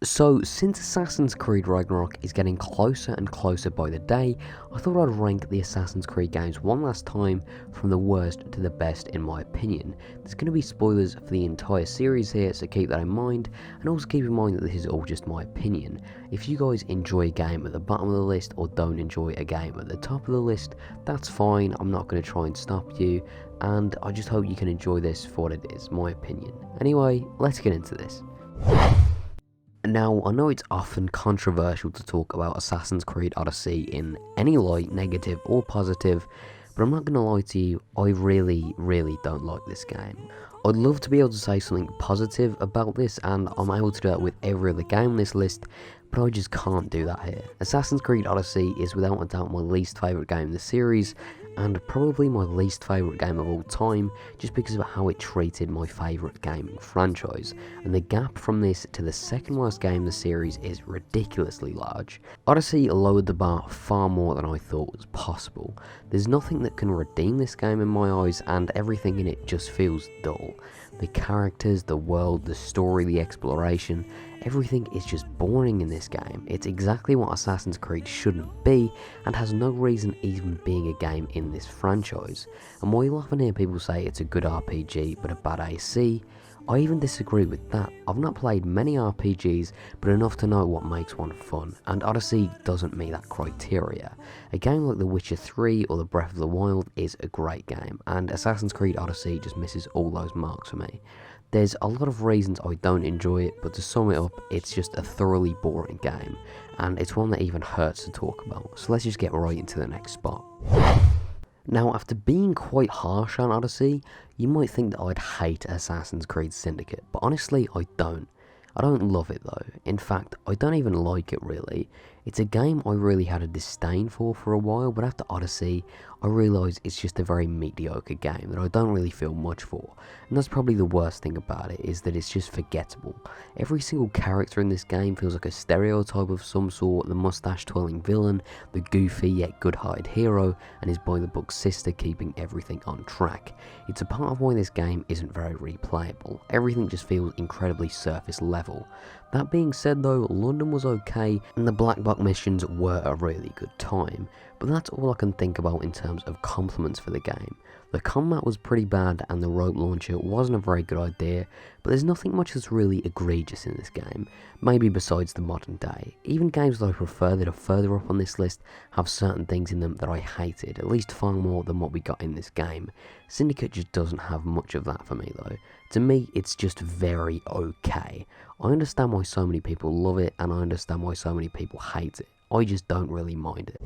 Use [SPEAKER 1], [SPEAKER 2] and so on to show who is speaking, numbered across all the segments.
[SPEAKER 1] So, since Assassin's Creed Ragnarok is getting closer and closer by the day, I thought I'd rank the Assassin's Creed games one last time from the worst to the best in my opinion. There's going to be spoilers for the entire series here, so keep that in mind, and also keep in mind that this is all just my opinion. If you guys enjoy a game at the bottom of the list or don't enjoy a game at the top of the list, that's fine, I'm not going to try and stop you, and I just hope you can enjoy this for what it is, my opinion. Anyway, let's get into this. Now, I know it's often controversial to talk about Assassin's Creed Odyssey in any light, negative or positive, but I'm not going to lie to you, I really don't like this game. I'd love to be able to say something positive about this, and I'm able to do that with every other game on this list, but I just can't do that here. Assassin's Creed Odyssey is without a doubt my least favourite game in the series, and probably my least favourite game of all time, just because of how it treated my favourite gaming franchise, and the gap from this to the second worst game in the series is ridiculously large. Odyssey lowered the bar far more than I thought was possible. There's nothing that can redeem this game in my eyes, and everything in it just feels dull. The characters, the world, the story, the exploration, everything is just boring in this game. It's exactly what Assassin's Creed shouldn't be, and has no reason even being a game in this franchise. And while you'll often hear people say it's a good RPG but a bad AC, I even disagree with that. I've not played many RPGs, but enough to know what makes one fun, and Odyssey doesn't meet that criteria. A game like The Witcher 3 or The Breath of the Wild is a great game, and Assassin's Creed Odyssey just misses all those marks for me. There's a lot of reasons I don't enjoy it, but to sum it up, it's just a thoroughly boring game, and it's one that even hurts to talk about, so let's just get right into the next spot. Now, after being quite harsh on Odyssey, you might think that I'd hate Assassin's Creed Syndicate, but honestly I don't. I don't love it though. In fact, I don't even like it really. It's a game I really had a disdain for a while, but after Odyssey, I realised it's just a very mediocre game that I don't really feel much for. And that's probably the worst thing about it, is that it's just forgettable. Every single character in this game feels like a stereotype of some sort: the mustache-twirling villain, the goofy yet good-hearted hero, and his by-the-book sister keeping everything on track. It's a part of why this game isn't very replayable. Everything just feels incredibly surface level. That being said though, London was okay, and the Black Box missions were a really good time, but that's all I can think about in terms of compliments for the game. The combat was pretty bad, and the rope launcher wasn't a very good idea, but there's nothing much that's really egregious in this game, maybe besides the modern day. Even games that I prefer that are further up on this list have certain things in them that I hated, at least far more than what we got in this game. Syndicate just doesn't have much of that for me though. To me, it's just very okay. I understand why so many people love it, and I understand why so many people hate it. I just don't really mind it.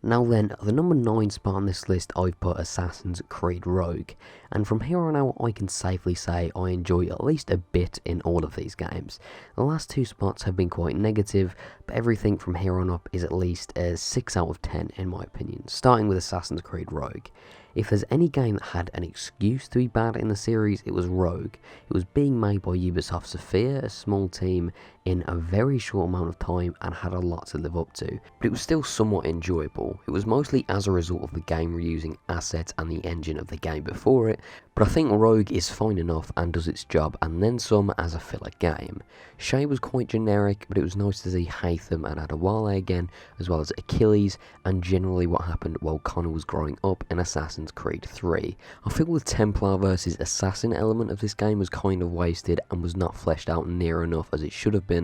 [SPEAKER 1] Now then, the number 9 spot on this list I've put Assassin's Creed Rogue, and from here on out I can safely say I enjoy at least a bit in all of these games. The last 2 spots have been quite negative, but everything from here on up is at least a 6 out of 10 in my opinion, starting with Assassin's Creed Rogue. If there's any game that had an excuse to be bad in the series, it was Rogue. It was being made by Ubisoft Sophia, a small team, in a very short amount of time, and had a lot to live up to, but it was still somewhat enjoyable. It was mostly as a result of the game reusing assets and the engine of the game before it, but I think Rogue is fine enough and does its job and then some as a filler game. Shay was quite generic, but it was nice to see Haytham and Adewale again, as well as Achilles, and generally what happened while Connor was growing up in Assassin's Creed 3. I feel the Templar versus Assassin element of this game was kind of wasted and was not fleshed out near enough as it should have been.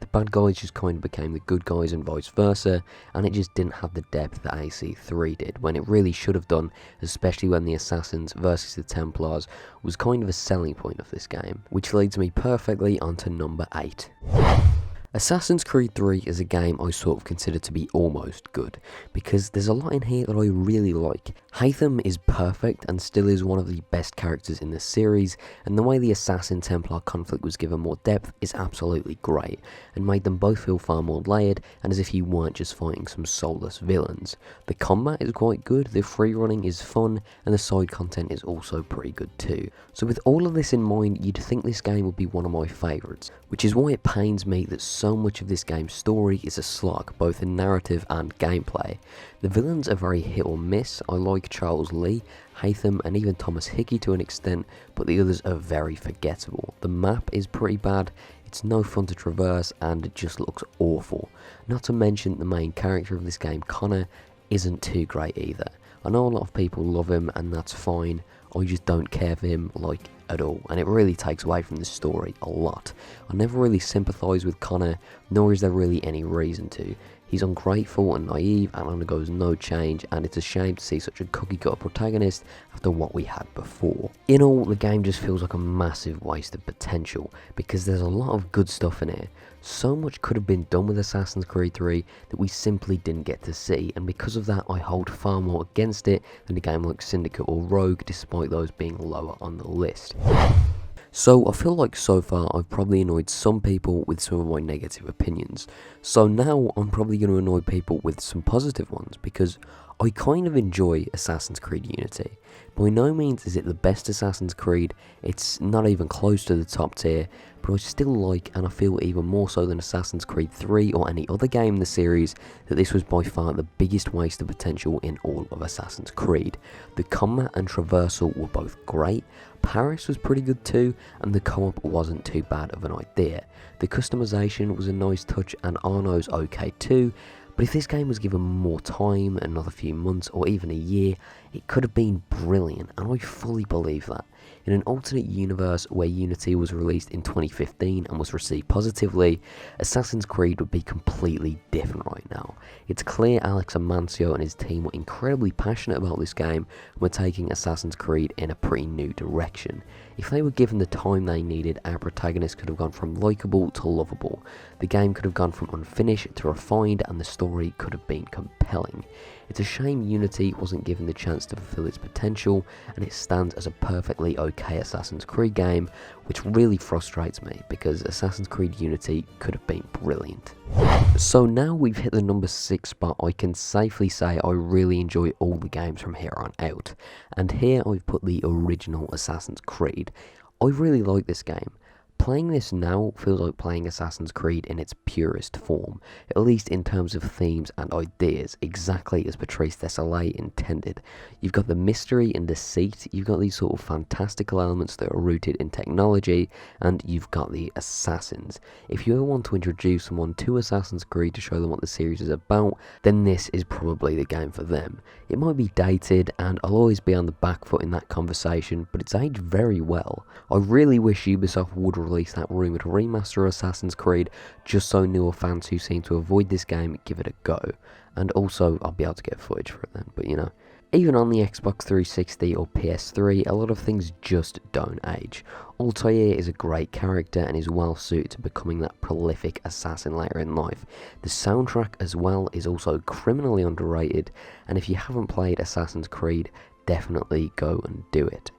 [SPEAKER 1] The bad guys just kind of became the good guys and vice versa, and it just didn't have the depth that AC3 did, when it really should have done, especially when the Assassins versus the Templars was kind of a selling point of this game, which leads me perfectly onto number 8. Assassin's Creed 3 is a game I sort of consider to be almost good, because there's a lot in here that I really like. Haytham is perfect and still is one of the best characters in the series, and the way the Assassin-Templar conflict was given more depth is absolutely great, and made them both feel far more layered, and as if you weren't just fighting some soulless villains. The combat is quite good, the free running is fun, and the side content is also pretty good too. So with all of this in mind, you'd think this game would be one of my favourites, which is why it pains me that so much of this game's story is a slog, both in narrative and gameplay. The villains are very hit or miss. I like Charles Lee, Haytham, and even Thomas Hickey to an extent, but the others are very forgettable. The map is pretty bad. it's no fun to traverse, and it just looks awful. Not to mention the main character of this game, Connor, isn't too great either. I know a lot of people love him, and that's fine. I just don't care for him, like, at all, and it really takes away from the story a lot. I never really sympathise with Connor, nor is there really any reason to. He's ungrateful and naive and undergoes no change, and it's a shame to see such a cookie-cutter protagonist after what we had before. In all, the game just feels like a massive waste of potential, because there's a lot of good stuff in here. So much could have been done with Assassin's Creed 3 that we simply didn't get to see, and because of that I hold far more against it than a game like Syndicate or Rogue, despite those being lower on the list. So I feel like so far I've probably annoyed some people with some of my negative opinions. So now I'm probably going to annoy people with some positive ones, because I kind of enjoy Assassin's Creed Unity. By no means is it the best Assassin's Creed, it's not even close to the top tier, but I still like, and I feel even more so than Assassin's Creed 3 or any other game in the series, that this was by far the biggest waste of potential in all of Assassin's Creed. The combat and traversal were both great, Paris was pretty good too, and the co-op wasn't too bad of an idea. The customization was a nice touch, and Arno's okay too, but if this game was given more time, another few months or even a year, it could have been brilliant, and I fully believe that. In an alternate universe where Unity was released in 2015 and was received positively, Assassin's Creed would be completely different right now. It's clear Alex Amancio and his team were incredibly passionate about this game and were taking Assassin's Creed in a pretty new direction. If they were given the time they needed, our protagonist could have gone from likeable to lovable. The game could have gone from unfinished to refined, and the story could have been compelling. It's a shame Unity wasn't given the chance to fulfill its potential, and it stands as a perfectly okay Assassin's Creed game, which really frustrates me, because Assassin's Creed Unity could have been brilliant. So now we've hit the number 6 spot, I can safely say I really enjoy all the games from here on out, and here I've put the original Assassin's Creed. I really like this game. Playing this now feels like playing Assassin's Creed in its purest form, at least in terms of themes and ideas, exactly as Patrice Désilets intended. You've got the mystery and deceit, you've got these sort of fantastical elements that are rooted in technology, and you've got the assassins. If you ever want to introduce someone to Assassin's Creed to show them what the series is about, then this is probably the game for them. It might be dated, and I'll always be on the back foot in that conversation, but it's aged very well. I really wish Ubisoft would release that rumoured remaster of Assassin's Creed, just so newer fans who seem to avoid this game give it a go. And also, I'll be able to get footage for it then, but you know. Even on the Xbox 360 or PS3, a lot of things just don't age. Altair is a great character and is well suited to becoming that prolific assassin later in life. The soundtrack as well is also criminally underrated, and if you haven't played Assassin's Creed, definitely go and do it.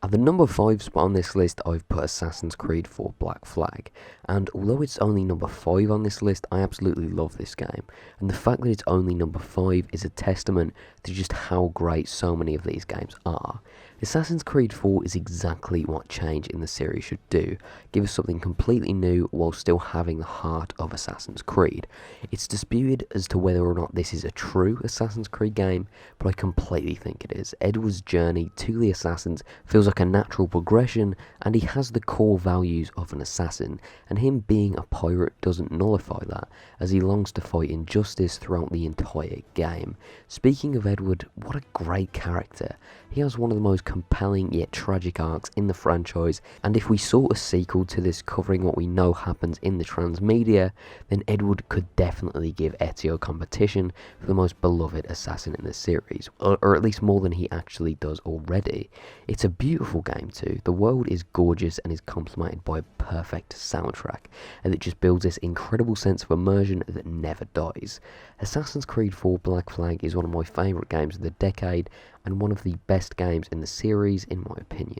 [SPEAKER 1] At the number 5 spot on this list, I've put Assassin's Creed 4 Black Flag, and although it's only number 5 on this list, I absolutely love this game, and the fact that it's only number 5 is a testament to just how great so many of these games are. Assassin's Creed 4 is exactly what change in the series should do, give us something completely new while still having the heart of Assassin's Creed. It's disputed as to whether or not this is a true Assassin's Creed game, but I completely think it is. Edward's journey to the assassins feels like a natural progression, and he has the core values of an assassin, and him being a pirate doesn't nullify that, as he longs to fight injustice throughout the entire game. Speaking of Edward, what a great character. He has one of the most compelling yet tragic arcs in the franchise, and if we saw a sequel to this covering what we know happens in the transmedia, then Edward could definitely give Ezio competition for the most beloved assassin in the series, or at least more than he actually does already. It's a beautiful game too. The world is gorgeous and is complemented by a perfect soundtrack, and it just builds this incredible sense of immersion that never dies. Assassin's Creed 4 Black Flag is one of my favourite games of the decade, and one of the best games in the series in my opinion.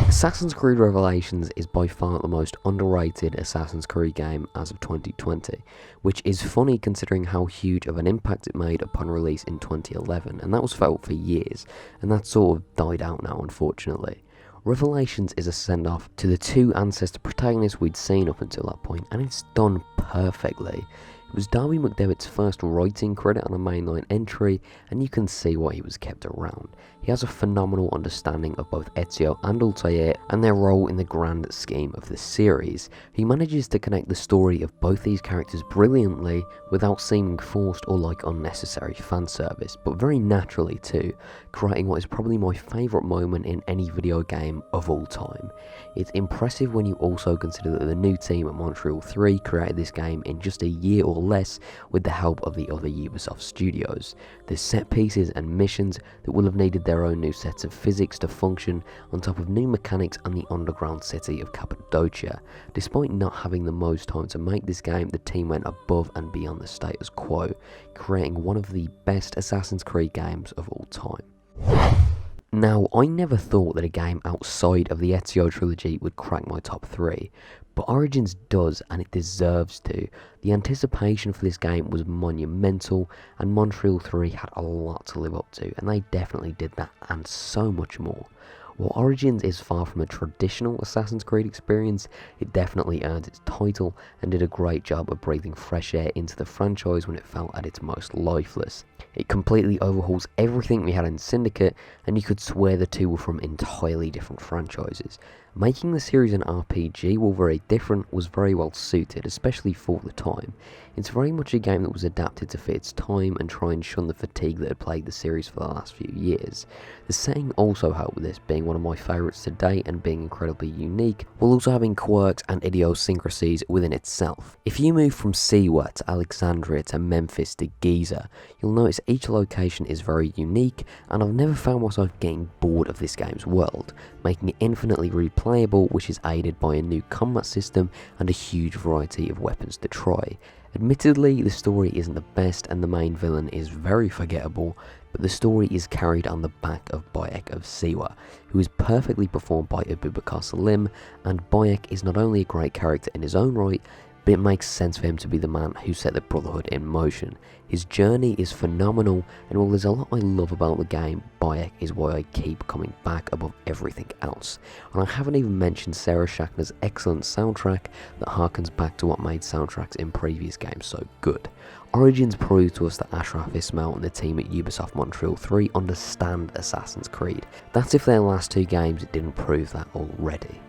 [SPEAKER 1] Assassin's Creed Revelations is by far the most underrated Assassin's Creed game as of 2020, which is funny considering how huge of an impact it made upon release in 2011, and that was felt for years, and that sort of died out now unfortunately. Revelations is a send-off to the two ancestor protagonists we'd seen up until that point, and it's done perfectly. It was Darby McDevitt's first writing credit on a mainline entry, and you can see why he was kept around. He has a phenomenal understanding of both Ezio and Altair and their role in the grand scheme of the series. He manages to connect the story of both these characters brilliantly without seeming forced or like unnecessary fan service, but very naturally too, creating what is probably my favourite moment in any video game of all time. It's impressive when you also consider that the new team at Montreal 3 created this game in just a year or less with the help of the other Ubisoft studios. There's set pieces and missions that will have needed their own new sets of physics to function, on top of new mechanics and the underground city of Cappadocia. Despite not having the most time to make this game, the team went above and beyond the status quo, creating one of the best Assassin's Creed games of all time. Now, I never thought that a game outside of the Ezio trilogy would crack my top 3, but Origins does, and it deserves to. The anticipation for this game was monumental, and Montreal 3 had a lot to live up to, and they definitely did that, and so much more. While Origins is far from a traditional Assassin's Creed experience, it definitely earned its title and did a great job of breathing fresh air into the franchise when it felt at its most lifeless. It completely overhauls everything we had in Syndicate, and you could swear the two were from entirely different franchises. Making the series an RPG, while very different, was very well suited, especially for the time. It's very much a game that was adapted to fit its time and try and shun the fatigue that had plagued the series for the last few years. The setting also helped with this, being one of my favourites to date and being incredibly unique, while also having quirks and idiosyncrasies within itself. If you move from Siwa to Alexandria to Memphis to Giza, you'll notice each location is very unique, and I've never found myself getting bored of this game's world, making it infinitely replayable, which is aided by a new combat system and a huge variety of weapons to try. Admittedly, the story isn't the best and the main villain is very forgettable, but the story is carried on the back of Bayek of Siwa, who is perfectly performed by Abubakar Salim, and Bayek is not only a great character in his own right, but it makes sense for him to be the man who set the Brotherhood in motion. His journey is phenomenal, and while there's a lot I love about the game, Bayek is why I keep coming back above everything else. And I haven't even mentioned Sarah Schachner's excellent soundtrack that harkens back to what made soundtracks in previous games so good. Origins proved to us that Ashraf Ismail and the team at Ubisoft Montreal 3 understand Assassin's Creed. That's if their last two games didn't prove that already.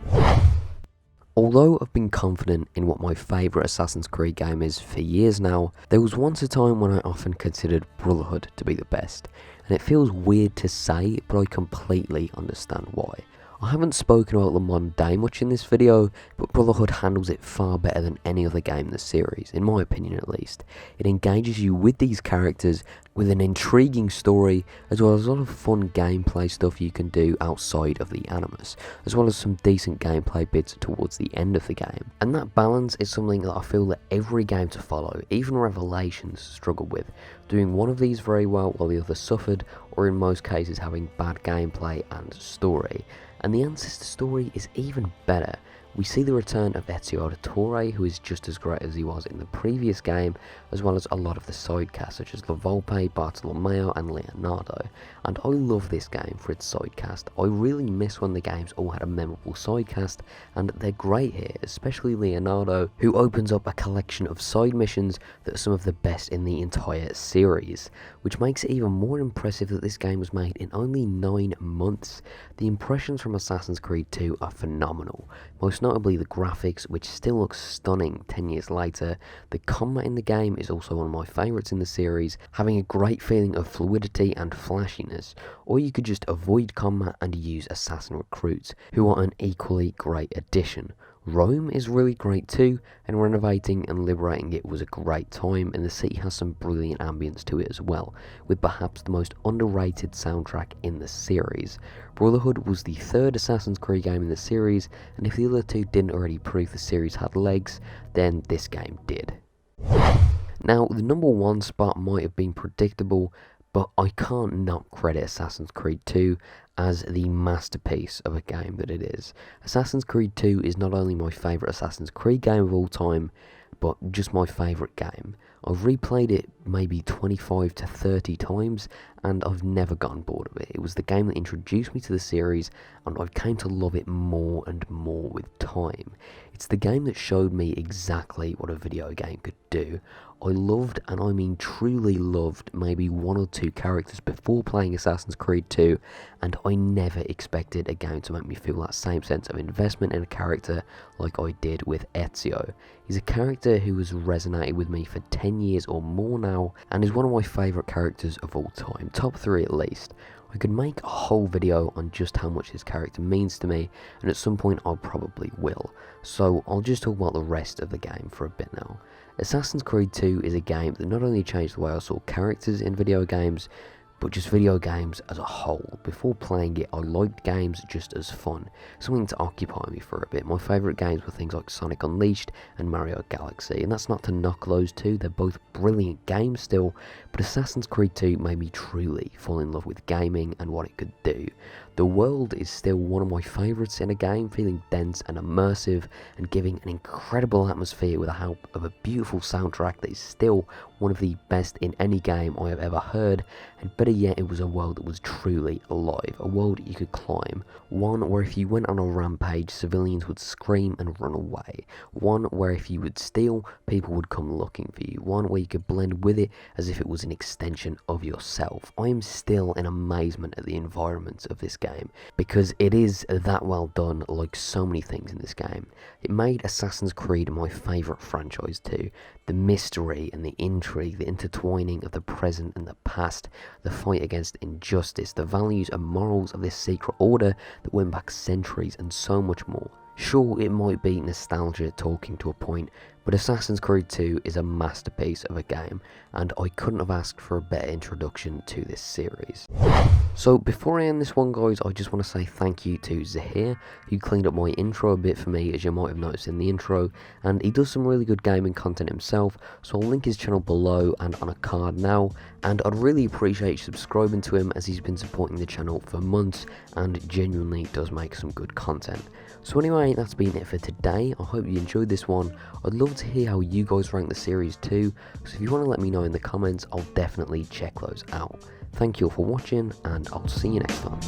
[SPEAKER 1] Although I've been confident in what my favourite Assassin's Creed game is for years now, there was once a time when I often considered Brotherhood to be the best, and it feels weird to say, but I completely understand why. I haven't spoken about the modern day much in this video, but Brotherhood handles it far better than any other game in the series, in my opinion at least. It engages you with these characters with an intriguing story, as well as a lot of fun gameplay stuff you can do outside of the Animus, as well as some decent gameplay bits towards the end of the game. And that balance is something that I feel that every game to follow, even Revelations, struggled with, doing one of these very well while the other suffered, or in most cases having bad gameplay and story. And the Ancestor story is even better. We see the return of Ezio Auditore, who is just as great as he was in the previous game, as well as a lot of the side casts such as La Volpe, Bartolomeo and Leonardo. And I love this game for its side cast. I really miss when the games all had a memorable side cast, and they're great here, especially Leonardo, who opens up a collection of side missions that are some of the best in the entire series, which makes it even more impressive that this game was made in only 9 months. The impressions from Assassin's Creed 2 are phenomenal, most notably the graphics, which still looks stunning 10 years later. The combat in the game is also one of my favourites in the series, having a great feeling of fluidity and flashiness, or you could just avoid combat and use assassin recruits, who are an equally great addition. Rome is really great too, and renovating and liberating it was a great time, and the city has some brilliant ambience to it as well, with perhaps the most underrated soundtrack in the series. Brotherhood was the third Assassin's Creed game in the series, and if the other two didn't already prove the series had legs, then this game did. Now, the number 1 spot might have been predictable, but I can't not credit Assassin's Creed 2 as the masterpiece of a game that it is. Assassin's Creed 2 is not only my favourite Assassin's Creed game of all time, but just my favourite game. I've replayed it maybe 25 to 30 times, and I've never gotten bored of it. It was the game that introduced me to the series, and I've came to love it more and more with time. It's the game that showed me exactly what a video game could do. I loved, and I mean truly loved, maybe one or two characters before playing Assassin's Creed 2, and I never expected a game to make me feel that same sense of investment in a character like I did with Ezio. He's a character who has resonated with me for 10 years or more now, and is one of my favourite characters of all time, top 3 at least. I could make a whole video on just how much this character means to me, and at some point I probably will, so I'll just talk about the rest of the game for a bit now. Assassin's Creed 2 is a game that not only changed the way I saw characters in video games, but just video games as a whole. Before playing it, I liked games just as fun, something to occupy me for a bit. My favourite games were things like Sonic Unleashed and Mario Galaxy, and that's not to knock those two, they're both brilliant games still, but Assassin's Creed 2 made me truly fall in love with gaming and what it could do. The world is still one of my favourites in a game, feeling dense and immersive and giving an incredible atmosphere with the help of a beautiful soundtrack that is still one of the best in any game I have ever heard, and better yet, it was a world that was truly alive, a world you could climb, one where if you went on a rampage, civilians would scream and run away, one where if you would steal, people would come looking for you, one where you could blend with it as if it was an extension of yourself. I am still in amazement at the environment of this game, because it is that well done, like so many things in this game. It made Assassin's Creed my favourite franchise too. The mystery and the intrigue, the intertwining of the present and the past, the fight against injustice, the values and morals of this secret order that went back centuries, and so much more. Sure, it might be nostalgia talking to a point, but Assassin's Creed 2 is a masterpiece of a game, and I couldn't have asked for a better introduction to this series. So before I end this one, guys, I just want to say thank you to Zahir, who cleaned up my intro a bit for me, as you might have noticed in the intro, and he does some really good gaming content himself, so I'll link his channel below and on a card now, and I'd really appreciate you subscribing to him, as he's been supporting the channel for months and genuinely does make some good content. So anyway, that's been it for today. I hope you enjoyed this one. I'd love to hear how you guys rank the series too, so if you want to let me know in the comments, I'll definitely check those out. Thank you all for watching, and I'll see you next time.